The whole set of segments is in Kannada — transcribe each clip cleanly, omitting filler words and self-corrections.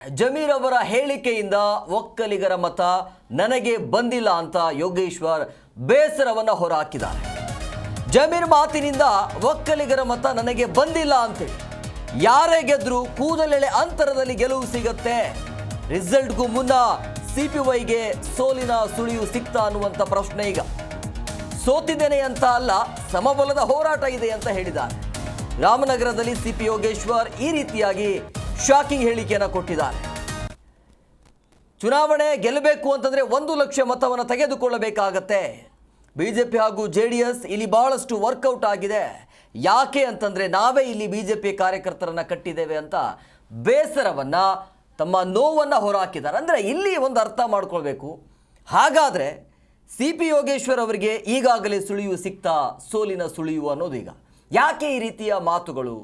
ಜಮೀರ್ ಅವರ ಹೇಳಿಕೆಯಿಂದ ಒಕ್ಕಲಿಗರ ಮತ ನನಗೆ ಬಂದಿಲ್ಲ ಅಂತ ಯೋಗೇಶ್ವರ್ ಬೇಸರವನ್ನ ಹೊರಹಾಕಿದ್ದಾರೆ. ಜಮೀರ್ ಮಾತಿನಿಂದ ಒಕ್ಕಲಿಗರ ಮತ ನನಗೆ ಬಂದಿಲ್ಲ ಅಂತೇಳಿ ಯಾರೇ ಗೆದ್ರು ಕೂದಲೆಳೆ ಅಂತರದಲ್ಲಿ ಗೆಲುವು ಸಿಗುತ್ತೆ, ರಿಸಲ್ಟ್ಗೂ ಮುನ್ನ ಸಿಪಿವೈಗೆ ಸೋಲಿನ ಸುಳಿವು ಸಿಕ್ತಾ ಅನ್ನುವಂಥ ಪ್ರಶ್ನೆ ಈಗ. ಸೋತಿದ್ದೇನೆ ಅಂತ ಅಲ್ಲ, ಸಮಬಲದ ಹೋರಾಟ ಇದೆ ಅಂತ ಹೇಳಿದ್ದಾರೆ. ರಾಮನಗರದಲ್ಲಿ ಸಿಪಿ ಯೋಗೇಶ್ವರ್ ಈ ರೀತಿಯಾಗಿ ಶಾಕಿಂಗ್ ಹೇಳಿಕೆಯನ್ನು ಕೊಟ್ಟಿದ್ದಾರೆ. ಚುನಾವಣೆ ಗೆಲ್ಲಬೇಕು ಅಂತಂದ್ರೆ 1 ಲಕ್ಷ ಮತವನ್ನು ತೆಗೆದುಕೊಳ್ಳಬೇಕಾಗತ್ತೆ. ಬಿಜೆಪಿ ಹಾಗೂ ಜೆಡಿಎಸ್ ಇಲ್ಲಿ ಬಹಳಷ್ಟು ವರ್ಕೌಟ್ ಆಗಿದೆ. ಯಾಕೆ ಅಂತಂದ್ರೆ ನಾವೇ ಇಲ್ಲಿ ಬಿಜೆಪಿ ಕಾರ್ಯಕರ್ತರನ್ನ ಕಟ್ಟಿದ್ದೇವೆ ಅಂತ ಬೇಸರವನ್ನ, ತಮ್ಮ ನೋವನ್ನ ಹೊರಹಾಕಿದ್ದಾರೆ. ಅಂದ್ರೆ ಇಲ್ಲಿ ಒಂದು ಅರ್ಥ ಮಾಡ್ಕೊಳ್ಬೇಕು. ಹಾಗಾದ್ರೆ ಸಿಪಿ ಯೋಗೇಶ್ವರ್ ಅವರಿಗೆ ಈಗಾಗಲೇ ಸುಳಿವು ಸಿಕ್ತಾ, ಸೋಲಿನ ಸುಳಿವು ಅನ್ನೋದು ಈಗ. ಯಾಕೆ ಈ ರೀತಿಯ ಮಾತುಗಳು?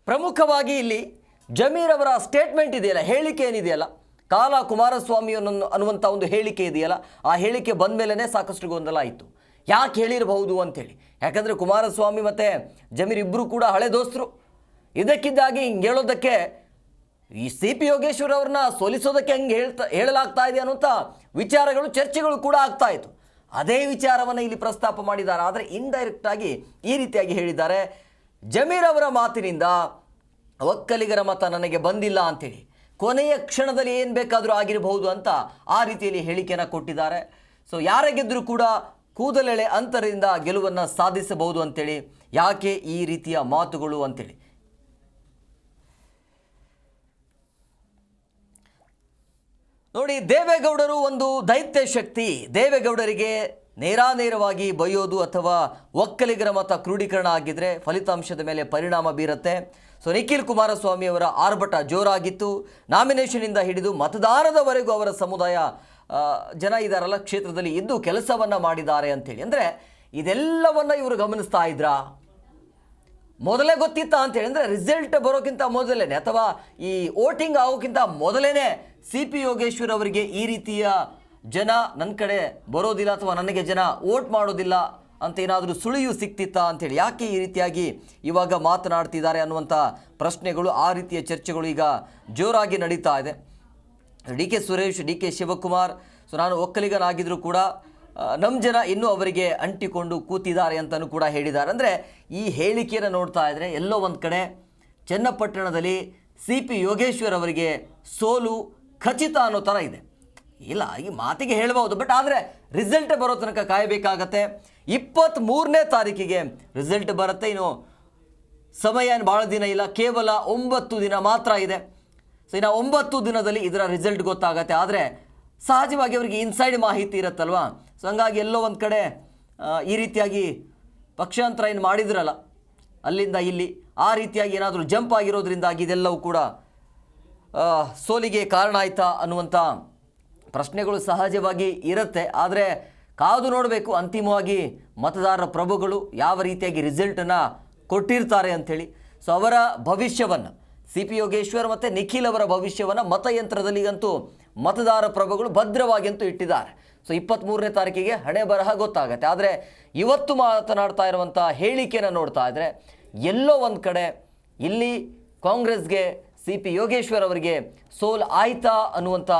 ಪ್ರಮುಖವಾಗಿ ಇಲ್ಲಿ ಜಮೀರ್ ಅವರ ಸ್ಟೇಟ್ಮೆಂಟ್ ಇದೆಯಲ್ಲ, ಹೇಳಿಕೆ ಏನಿದೆಯಲ್ಲ, ಕಾಲ ಕುಮಾರಸ್ವಾಮಿ ಅನ್ನುವಂಥ ಒಂದು ಹೇಳಿಕೆ ಇದೆಯಲ್ಲ, ಆ ಹೇಳಿಕೆ ಬಂದ ಮೇಲೇ ಸಾಕಷ್ಟು ಗೊಂದಲ ಆಯಿತು. ಯಾಕೆ ಹೇಳಿರಬಹುದು ಅಂತೇಳಿ. ಯಾಕಂದರೆ ಕುಮಾರಸ್ವಾಮಿ ಮತ್ತು ಜಮೀರ್ ಇಬ್ಬರು ಕೂಡ ಹಳೆ ದೋಸ್ತರು. ಇದಕ್ಕಿದ್ದಾಗಿ ಹಿಂಗೆ ಹೇಳೋದಕ್ಕೆ, ಈ ಸಿ ಪಿ ಯೋಗೇಶ್ವರ್ ಅವ್ರನ್ನ ಸೋಲಿಸೋದಕ್ಕೆ ಹಂಗೆ ಹೇಳಲಾಗ್ತಾ ಇದೆ ಅನ್ನುವಂಥ ವಿಚಾರಗಳು, ಚರ್ಚೆಗಳು ಕೂಡ ಆಗ್ತಾ ಇತ್ತು. ಅದೇ ವಿಚಾರವನ್ನು ಇಲ್ಲಿ ಪ್ರಸ್ತಾಪ ಮಾಡಿದ್ದಾರೆ. ಆದರೆ ಇಂಡೈರೆಕ್ಟಾಗಿ ಈ ರೀತಿಯಾಗಿ ಹೇಳಿದ್ದಾರೆ. ಜಮೀರ್ ಅವರ ಮಾತಿನಿಂದ ಒಕ್ಕಲಿಗರ ಮತ ನನಗೆ ಬಂದಿಲ್ಲ ಅಂಥೇಳಿ ಕೊನೆಯ ಕ್ಷಣದಲ್ಲಿ ಏನು ಬೇಕಾದರೂ ಆಗಿರಬಹುದು ಅಂತ ಆ ರೀತಿಯಲ್ಲಿ ಹೇಳಿಕೆಯನ್ನು ಕೊಟ್ಟಿದ್ದಾರೆ. ಸೊ ಯಾರೇ ಗೆದ್ದರೂ ಕೂಡ ಕೂದಲೆಳೆ ಅಂತರದಿಂದ ಗೆಲುವನ್ನು ಸಾಧಿಸಬಹುದು ಅಂತೇಳಿ. ಯಾಕೆ ಈ ರೀತಿಯ ಮಾತುಗಳು ಅಂತೇಳಿ ನೋಡಿ. ದೇವೇಗೌಡರು ಒಂದು ದೈತ್ಯ ಶಕ್ತಿ. ದೇವೇಗೌಡರಿಗೆ ನೇರಾನೇರವಾಗಿ ಬೈಯೋದು ಅಥವಾ ಒಕ್ಕಲಿಗರ ಮತ ಕ್ರೋಢೀಕರಣ ಆಗಿದ್ರೆ ಫಲಿತಾಂಶದ ಮೇಲೆ ಪರಿಣಾಮ ಬೀರುತ್ತೆ. ಸೊ ನಿಖಿಲ್ ಕುಮಾರಸ್ವಾಮಿ ಅವರ ಆರ್ಭಟ ಜೋರಾಗಿತ್ತು. ನಾಮಿನೇಷನಿಂದ ಹಿಡಿದು ಮತದಾನದವರೆಗೂ ಅವರ ಸಮುದಾಯ ಜನ ಇದ್ದಾರಲ್ಲ ಕ್ಷೇತ್ರದಲ್ಲಿ ಇದ್ದು ಕೆಲಸವನ್ನು ಮಾಡಿದ್ದಾರೆ ಅಂಥೇಳಿ. ಅಂದರೆ ಇದೆಲ್ಲವನ್ನು ಇವರು ಗಮನಿಸ್ತಾ ಇದ್ರಾ? ಮೊದಲೇ ಗೊತ್ತಿತ್ತಾ ಅಂತೇಳಿ? ಅಂದರೆ ರಿಸಲ್ಟ್ ಬರೋಕ್ಕಿಂತ ಮೊದಲೇ ಅಥವಾ ಈ ವೋಟಿಂಗ್ ಆಗೋಕ್ಕಿಂತ ಮೊದಲೇ ಸಿ ಪಿ ಯೋಗೇಶ್ವರ್ ಅವರಿಗೆ ಈ ರೀತಿಯ ಜನ ನನ್ನ ಕಡೆ ಬರೋದಿಲ್ಲ ಅಥವಾ ನನಗೆ ಜನ ವೋಟ್ ಮಾಡೋದಿಲ್ಲ ಅಂತ ಏನಾದರೂ ಸುಳಿವು ಸಿಕ್ತಿತ್ತಾ ಅಂಥೇಳಿ. ಯಾಕೆ ಈ ರೀತಿಯಾಗಿ ಇವಾಗ ಮಾತನಾಡ್ತಿದ್ದಾರೆ ಅನ್ನುವಂಥ ಪ್ರಶ್ನೆಗಳು, ಆ ರೀತಿಯ ಚರ್ಚೆಗಳು ಈಗ ಜೋರಾಗಿ ನಡೀತಾ ಇದೆ. D K Suresh, D K Shivakumar, so ನಾನು ಒಕ್ಕಲಿಗನಾಗಿದ್ದರೂ ಕೂಡ ನಮ್ಮ ಜನ ಇನ್ನೂ ಅವರಿಗೆ ಅಂಟಿಕೊಂಡು ಕೂತಿದ್ದಾರೆ ಅಂತಲೂ ಕೂಡ ಹೇಳಿದ್ದಾರೆ. ಅಂದರೆ ಈ ಹೇಳಿಕೆಯನ್ನು ನೋಡ್ತಾ ಇದ್ದರೆ ಎಲ್ಲೋ ಒಂದು ಕಡೆ ಚನ್ನಪಟ್ಟಣದಲ್ಲಿ ಸಿ ಪಿ ಯೋಗೇಶ್ವರ್ ಅವರಿಗೆ ಸೋಲು ಖಚಿತ ಅನ್ನೋ ಥರ ಇದೆ. ಇಲ್ಲ, ಈ ಮಾತಿಗೆ ಹೇಳ್ಬೋದು, ಬಟ್ ಆದರೆ ರಿಸಲ್ಟ್ ಬರೋ ತನಕ ಕಾಯಬೇಕಾಗತ್ತೆ. 23ನೇ ತಾರೀಕಿಗೆ ರಿಸಲ್ಟ್ ಬರುತ್ತೆ. ಇನ್ನು ಸಮಯ ಏನು ಭಾಳ ದಿನ ಇಲ್ಲ, ಕೇವಲ 9 ದಿನ ಮಾತ್ರ ಇದೆ. ಸೊ ಇನ್ನು 9 ದಿನದಲ್ಲಿ ಇದರ ರಿಸಲ್ಟ್ ಗೊತ್ತಾಗತ್ತೆ. ಆದರೆ ಸಹಜವಾಗಿ ಅವರಿಗೆ ಇನ್ಸೈಡ್ ಮಾಹಿತಿ ಇರುತ್ತಲ್ವ. ಸೊ ಹಂಗಾಗಿ ಎಲ್ಲೋ ಒಂದು ಕಡೆ ಈ ರೀತಿಯಾಗಿ ಪಕ್ಷಾಂತರ ಏನು ಮಾಡಿದ್ರಲ್ಲ ಅಲ್ಲಿಂದ ಇಲ್ಲಿ, ಆ ರೀತಿಯಾಗಿ ಏನಾದರೂ ಜಂಪ್ ಆಗಿರೋದ್ರಿಂದಾಗಿ ಇದೆಲ್ಲವೂ ಕೂಡ ಸೋಲಿಗೆ ಕಾರಣ ಆಯಿತಾ ಅನ್ನುವಂಥ ಪ್ರಶ್ನೆಗಳು ಸಹಜವಾಗಿ ಇರುತ್ತೆ. ಆದರೆ ಕಾದು ನೋಡಬೇಕು ಅಂತಿಮವಾಗಿ ಮತದಾರರ ಪ್ರಭುಗಳು ಯಾವ ರೀತಿಯಾಗಿ ರಿಸಲ್ಟನ್ನು ಕೊಟ್ಟಿರ್ತಾರೆ ಅಂಥೇಳಿ. ಸೊ ಅವರ ಭವಿಷ್ಯವನ್ನು, ಸಿ ಪಿ ಯೋಗೇಶ್ವರ್ ಮತ್ತು ನಿಖಿಲ್ ಅವರ ಭವಿಷ್ಯವನ್ನು ಮತಯಂತ್ರದಲ್ಲಿಗಂತೂ ಮತದಾರ ಪ್ರಭುಗಳು ಭದ್ರವಾಗಿ ಅಂತೂ ಇಟ್ಟಿದ್ದಾರೆ. ಸೊ 23ನೇ ತಾರೀಕಿಗೆ ಹಣೆ ಬರಹ ಗೊತ್ತಾಗತ್ತೆ. ಆದರೆ ಇವತ್ತು ಮಾತನಾಡ್ತಾ ಇರುವಂಥ ಹೇಳಿಕೆಯನ್ನು ನೋಡ್ತಾ ಇದ್ದರೆ ಎಲ್ಲೋ ಒಂದು ಕಡೆ ಇಲ್ಲಿ ಕಾಂಗ್ರೆಸ್ಗೆ, ಸಿ ಪಿ ಯೋಗೇಶ್ವರ್ ಅವರಿಗೆ ಸೋಲ್ ಆಯ್ತಾ ಅನ್ನುವಂಥ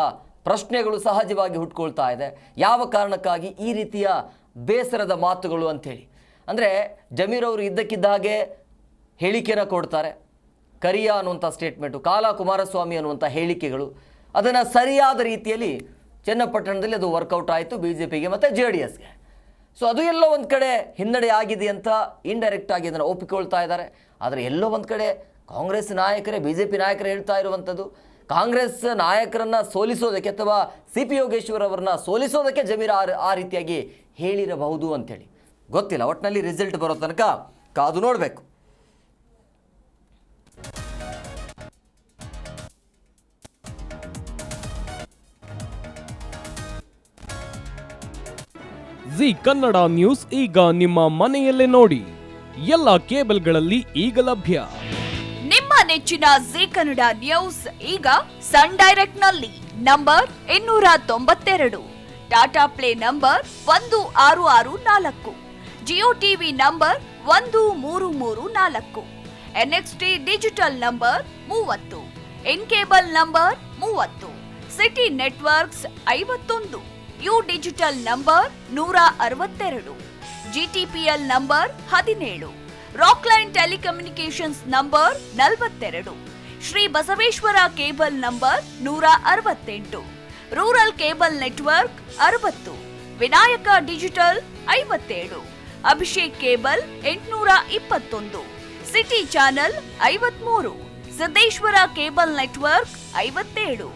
ಪ್ರಶ್ನೆಗಳು ಸಹಜವಾಗಿ ಹುಟ್ಕೊಳ್ತಾ ಇದೆ. ಯಾವ ಕಾರಣಕ್ಕಾಗಿ ಈ ರೀತಿಯ ಬೇಸರದ ಮಾತುಗಳು ಅಂಥೇಳಿ. ಅಂದರೆ ಜಮೀರ್ ಅವರು ಇದ್ದಕ್ಕಿದ್ದ ಹಾಗೆ ಹೇಳಿಕೆಯನ್ನು ಕೊಡ್ತಾರೆ. ಕರಿಯಾ ಅನ್ನುವಂಥ ಸ್ಟೇಟ್ಮೆಂಟು, ಕಾಲ ಕುಮಾರಸ್ವಾಮಿ ಅನ್ನುವಂಥ ಹೇಳಿಕೆಗಳು, ಅದನ್ನು ಸರಿಯಾದ ರೀತಿಯಲ್ಲಿ ಚನ್ನಪಟ್ಟಣದಲ್ಲಿ ಅದು ವರ್ಕೌಟ್ ಆಯಿತು ಬಿ ಜೆ ಪಿಗೆ ಮತ್ತು ಜೆ ಡಿ ಎಸ್ಗೆ. ಸೊ ಅದು ಎಲ್ಲೋ ಒಂದು ಕಡೆ ಹಿನ್ನಡೆ ಆಗಿದೆ ಅಂತ ಇಂಡೈರೆಕ್ಟಾಗಿ ಅದನ್ನು ಒಪ್ಪಿಕೊಳ್ತಾ ಇದ್ದಾರೆ. ಆದರೆ ಎಲ್ಲೋ ಒಂದು ಕಡೆ ಕಾಂಗ್ರೆಸ್ ನಾಯಕರೇ, ಬಿ ಜೆ ಪಿ ನಾಯಕರೇ ಹೇಳ್ತಾ ಇರುವಂಥದ್ದು, ಕಾಂಗ್ರೆಸ್ ನಾಯಕರನ್ನು ಸೋಲಿಸೋದಕ್ಕೆ ಅಥವಾ ಸಿ ಪಿ ಯೋಗೇಶ್ವರ್ ಅವರನ್ನ ಸೋಲಿಸೋದಕ್ಕೆ ಜಮೀರ್ ಆ ರೀತಿಯಾಗಿ ಹೇಳಿರಬಹುದು ಅಂಥೇಳಿ. ಗೊತ್ತಿಲ್ಲ, ಒಟ್ಟಿನಲ್ಲಿ ರಿಸಲ್ಟ್ ಬರೋ ತನಕ ಕಾದು ನೋಡಬೇಕು. ಜಿ ಕನ್ನಡ ನ್ಯೂಸ್ ಈಗ ನಿಮ್ಮ ಮನೆಯಲ್ಲೇ ನೋಡಿ. ಎಲ್ಲ ಕೇಬಲ್ಗಳಲ್ಲಿ ಈಗ ಲಭ್ಯ. ನಿಮ್ಮ ನೆಚ್ಚಿನ ಜಿ ಕನ್ನಡ ನ್ಯೂಸ್ ಈಗ ಸನ್ ಡೈರೆಕ್ಟ್ ನಲ್ಲಿ number 292, Tata play number 1664, Jio TV number 1334, NXT digital number 30, in cable number 30, city networks 51, U digital number 162, GTPL number 17, Rockline telecommunications number 42, Shri Basaveshwara cable number 168, rural cable network 60, Vinayaka digital 57, Abhishek cable 821, city channel 53, Siddeshwara cable network 57,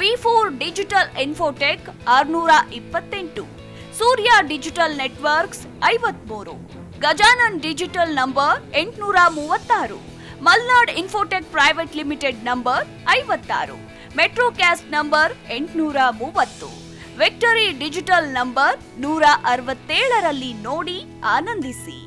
V4 digital Infotech 628, Surya digital networks 53, Gajanan digital number 836, Malnad Infotech private limited number 56, Metrocast number 830, Victory digital number 167ರಲ್ಲಿ ನೋಡಿ ಆನಂದಿಸಿ.